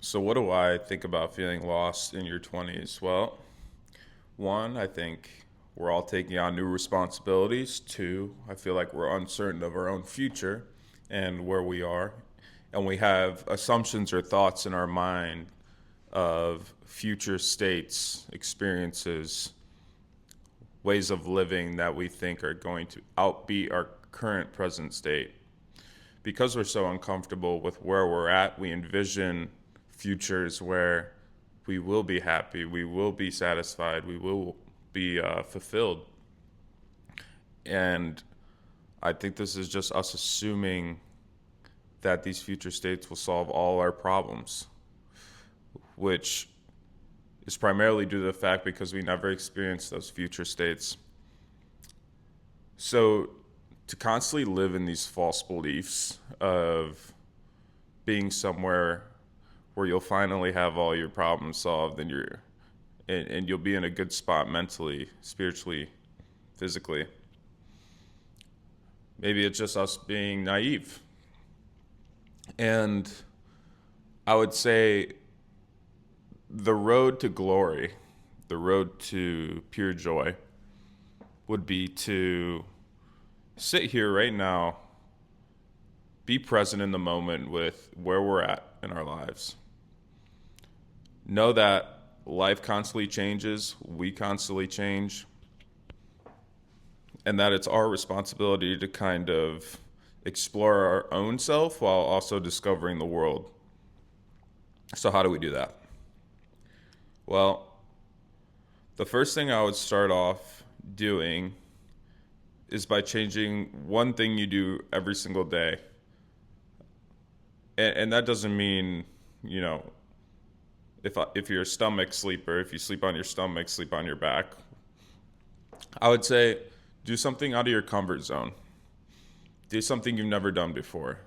So, what do I think about feeling lost in your 20s? Well, one, I think we're all taking on new responsibilities. Two, I feel like we're uncertain of our own future and where we are. And we have assumptions or thoughts in our mind of future states, experiences, ways of living that we think are going to outbeat our current present state. Because we're so uncomfortable with where we're at, we envision futures where we will be happy, we will be satisfied, we will be fulfilled. And I think this is just us assuming that these future states will solve all our problems, which is primarily due to the fact because we never experienced those future states. So to constantly live in these false beliefs of being somewhere where you'll finally have all your problems solved and you'll be in a good spot mentally, spiritually, physically. Maybe it's just us being naive. And I would say the road to glory, the road to pure joy, would be to sit here right now, be present in the moment with where we're at in our lives. Know that life constantly changes, we constantly change, and that it's our responsibility to kind of explore our own self while also discovering the world. So, how do we do that? Well, the first thing I would start off doing is by changing one thing you do every single day. And that doesn't mean, you know, if you're a stomach sleeper, if you sleep on your stomach, sleep on your back. I would say do something out of your comfort zone. Do something you've never done before.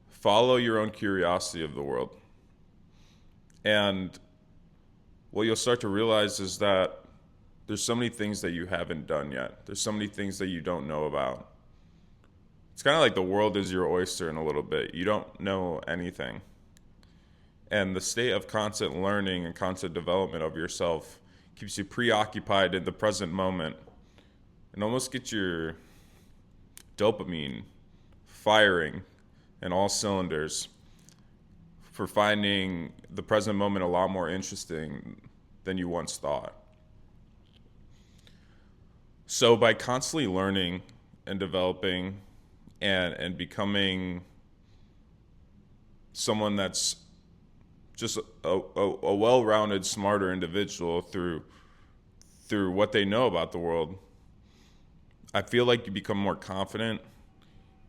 Follow your own curiosity of the world. And what you'll start to realize is that there's so many things that you haven't done yet. There's so many things that you don't know about. It's kind of like the world is your oyster in a little bit. You don't know anything. And the state of constant learning and constant development of yourself keeps you preoccupied in the present moment and almost gets your dopamine firing in all cylinders for finding the present moment a lot more interesting than you once thought. So by constantly learning and developing and becoming someone that's just a well-rounded, smarter individual through what they know about the world, I feel like you become more confident,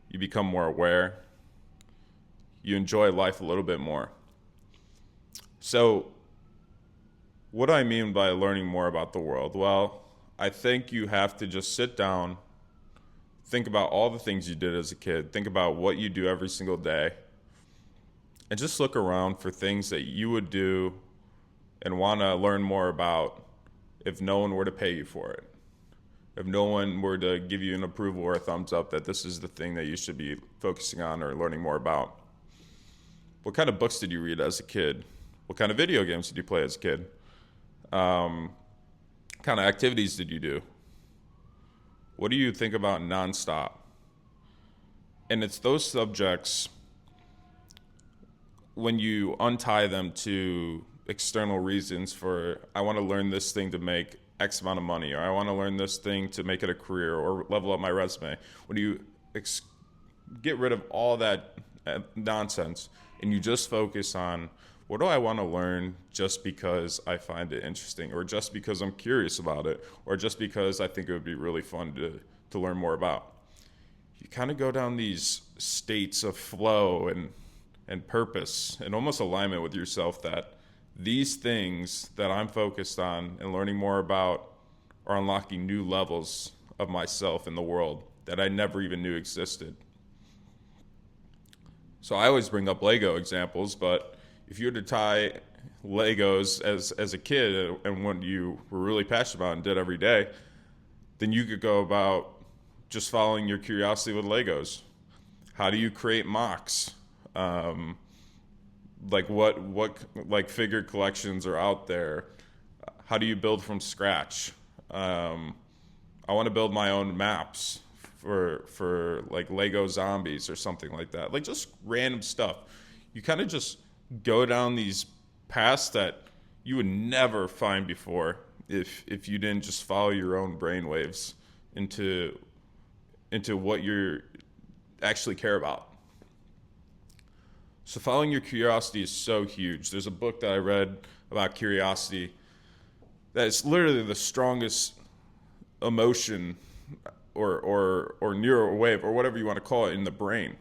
you become more aware, you enjoy life a little bit more. So, what do I mean by learning more about the world? Well, I think you have to just sit down, think about all the things you did as a kid, think about what you do every single day, and just look around for things that you would do and want to learn more about if no one were to pay you for it. If no one were to give you an approval or a thumbs up that this is the thing that you should be focusing on or learning more about. What kind of books did you read as a kid? What kind of video games did you play as a kid? What kind of activities did you do? What do you think about nonstop? And it's those subjects, when you untie them to external reasons for, I want to learn this thing to make X amount of money, or I want to learn this thing to make it a career or level up my resume. When you get rid of all that nonsense and you just focus on what do I want to learn just because I find it interesting, or just because I'm curious about it, or just because I think it would be really fun to learn more about. You kind of go down these states of flow and purpose and almost alignment with yourself that these things that I'm focused on and learning more about are unlocking new levels of myself in the world that I never even knew existed. So I always bring up Lego examples, but if you were to tie Legos as a kid and what you were really passionate about and did every day, then you could go about just following your curiosity with Legos. How do you create mocks? like what like figure collections are out there. How do you build from scratch? Um, I want to build my own maps for like Lego Zombies or something like that. Like just random stuff. You kind of just go down these paths that you would never find before if you didn't just follow your own brainwaves into what you actually care about. So following your curiosity is so huge. There's a book that I read about curiosity that is literally the strongest emotion or neural wave or whatever you want to call it in the brain.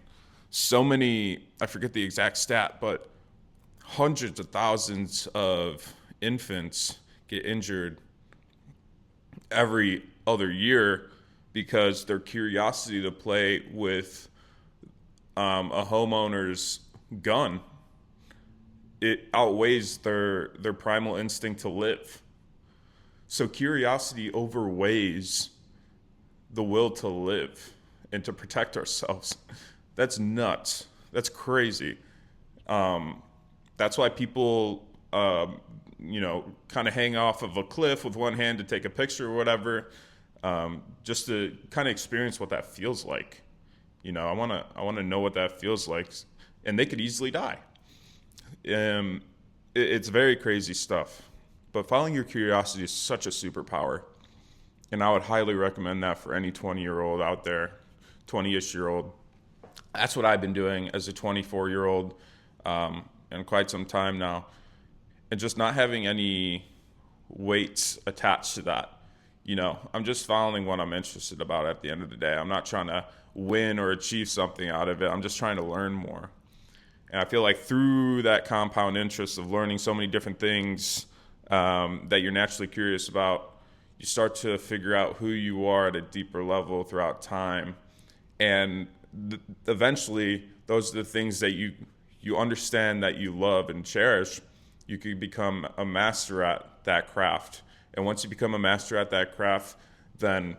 So many, I forget the exact stat, but hundreds of thousands of infants get injured every other year because their curiosity to play with a homeowner's gun, it outweighs their primal instinct to live. So curiosity overweighs the will to live and to protect ourselves. That's nuts. That's crazy. That's why people, kind of hang off of a cliff with one hand to take a picture or whatever, just to kind of experience what that feels like. I want to know what that feels like, and they could easily die. It's very crazy stuff. But following your curiosity is such a superpower. And I would highly recommend that for any 20-year-old out there, 20-ish-year-old. That's what I've been doing as a 24-year-old and quite some time now. And just not having any weights attached to that. I'm just following what I'm interested about at the end of the day. I'm not trying to win or achieve something out of it. I'm just trying to learn more. And I feel like through that compound interest of learning so many different things that you're naturally curious about, you start to figure out who you are at a deeper level throughout time. And eventually, those are the things that you understand that you love and cherish. You can become a master at that craft. And once you become a master at that craft, then,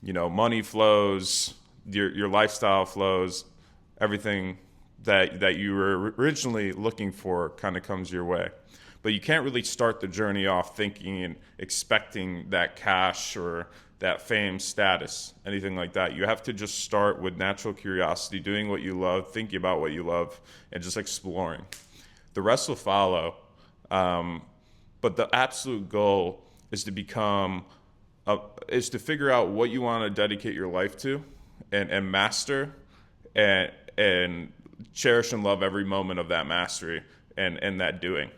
money flows, your lifestyle flows, everything that you were originally looking for kind of comes your way. But you can't really start the journey off thinking and expecting that cash or that fame, status, anything like that. You have to just start with natural curiosity, doing what you love, thinking about what you love, and just exploring. The rest will follow. But the absolute goal is to is to figure out what you want to dedicate your life to and master and cherish and love every moment of that mastery and that doing.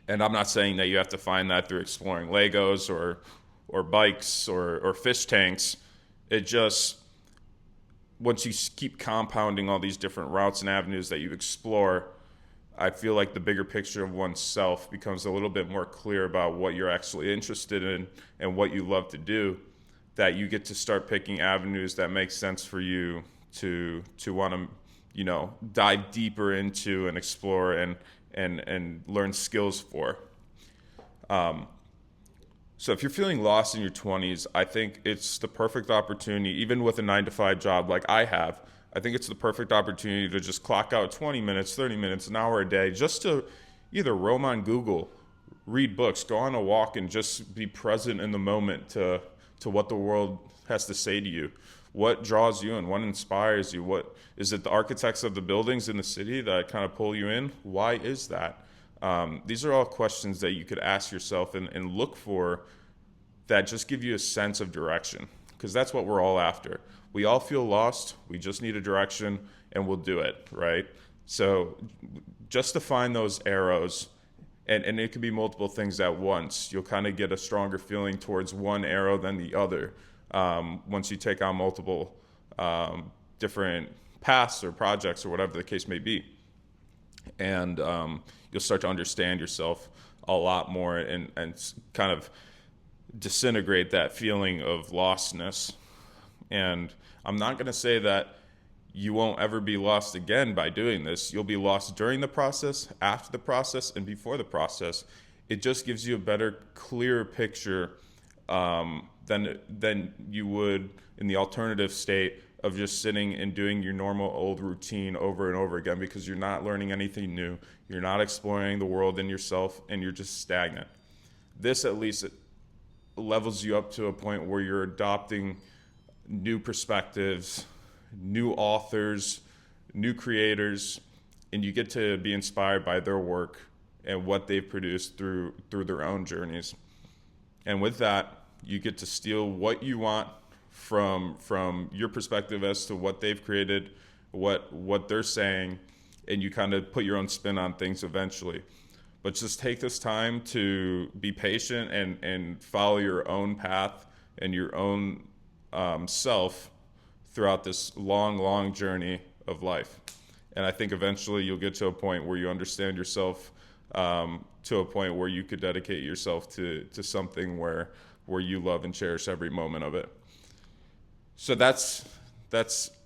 And I'm not saying that you have to find that through exploring Legos or bikes or fish tanks. It just, once you keep compounding all these different routes and avenues that you explore, I feel like the bigger picture of oneself becomes a little bit more clear about what you're actually interested in and what you love to do, that you get to start picking avenues that make sense for you to want to, dive deeper into and explore and learn skills for. So if you're feeling lost in your 20s, I think it's the perfect opportunity, even with a 9-to-5 job like I have, I think it's the perfect opportunity to just clock out 20 minutes, 30 minutes, an hour a day, just to either roam on Google, read books, go on a walk, and just be present in the moment to what the world has to say to you. What draws you in? What inspires you? What is it? The architects of the buildings in the city that kind of pull you in? Why is that? These are all questions that you could ask yourself and look for that just give you a sense of direction, because that's what we're all after. We all feel lost. We just need a direction, and we'll do it, right? So just to find those arrows, and it could be multiple things at once. You'll kind of get a stronger feeling towards one arrow than the other once you take on multiple different paths or projects or whatever the case may be. And you'll start to understand yourself a lot more and kind of disintegrate that feeling of lostness. And I'm not going to say that you won't ever be lost again by doing this. You'll be lost during the process, after the process, and before the process. It just gives you a better, clearer picture than you would in the alternative state of just sitting and doing your normal old routine over and over again, because you're not learning anything new. You're not exploring the world and yourself, and you're just stagnant. This at least levels you up to a point where you're adopting new perspectives, new authors, new creators, and you get to be inspired by their work and what they've produced through their own journeys. And with that, you get to steal what you want from your perspective as to what they've created, what they're saying, and you kind of put your own spin on things eventually. But just take this time to be patient and follow your own path and your own self throughout this long journey of life. And I think eventually you'll get to a point where you understand yourself, to a point where you could dedicate yourself to something where you love and cherish every moment of it. So that's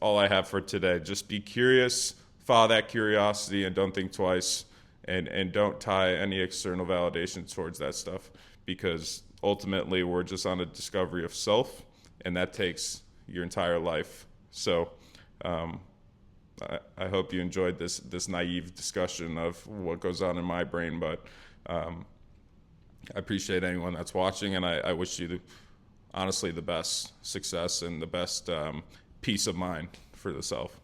all I have for today. Just be curious, follow that curiosity, and don't think twice, and don't tie any external validation towards that stuff, because ultimately we're just on a discovery of self, and that takes your entire life. So I hope you enjoyed this naive discussion of what goes on in my brain, but I appreciate anyone that's watching, and I wish you honestly the best success and the best peace of mind for the self.